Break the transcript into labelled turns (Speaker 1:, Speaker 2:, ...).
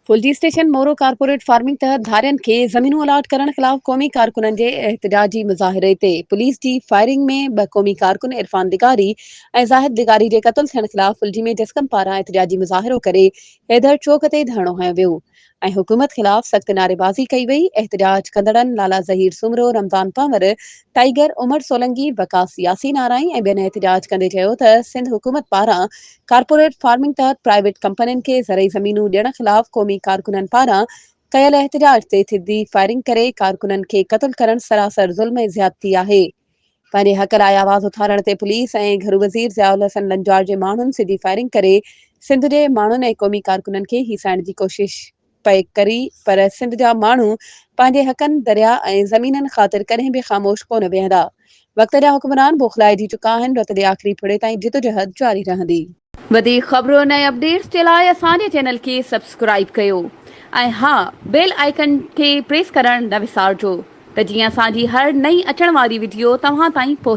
Speaker 1: फुलजी station मोरो corporate farming तहत धारियनि खे ज़मीनूं अलाट करण ख़िलाफ़ क़ौमी कारकुननि जे एहतजाजी मुज़ाहिरे ते पुलिस जी फायरिंग में 2 क़ौमी कारकुन इरफान दिगारी ऐं ज़ाहिद दिगारी जे क़त्ल थियण ख़िलाफ़ फुलजी में जस्कम पारां एहतजाजी मुज़ाहिरो करे हैदर चौक ते धरणो हंयो वियो ऐं हुकूमत ख़िलाफ़ सख़्त नारेबाज़ी कई वई। एहतजाज कंदड़नि लाला ज़हीर सुमरो, रमज़ान पंवर, टाइगर, उमर सोलंकी, वकास यासीन आराई ऐं ॿियनि एहतजाज कंदे चयो त सिंध हुकूमत पारां कारपोरेट फार्मिंग तहत प्राइवेट कंपनियुनि खे ज़रई ज़मीनूं ॾियण ख़िलाफ़ क़ौमी कारकुननि पारां कयल एहतजाज ते सिधी फायरिंग करे कारकुननि खे क़त्ल करण सरासर ज़ुल्म ऐं ज़्यादती आहे। पंहिंजे हक़ लाइ आवाज़ उथारण ते पुलिस ऐं घर वज़ीर ज़ियाउल हसन लंजार जे माण्हुनि सिधी फायरिंग करे सिंध जे माण्हुनि ऐं क़ौमी कारकुननि खे हिसाइण जी कोशिश पए करी, पर सिंध जा माण्हू पंहिंजे हक़नि, दरिया ऐं ज़मीननि ख़ातिर कॾहिं बि ख़ामोश कोन वेहंदा। वक़्त जा हुक्मरान बौखलाइजी चुका आहिनि। रत जे आख़िरी फुड़े ताईं जिदोजहद जारी रहंदी। वधीक ख़बरुनि ऐं अपडेट्स जे लाइ असांजे चैनल खे सब्सक्राइब कयो ऐं हा, बेल आइकन खे प्रेस करण न विसारिजो त जीअं असांजी हर नई अचण वारी वीडियो तव्हां ताईं पहुचे।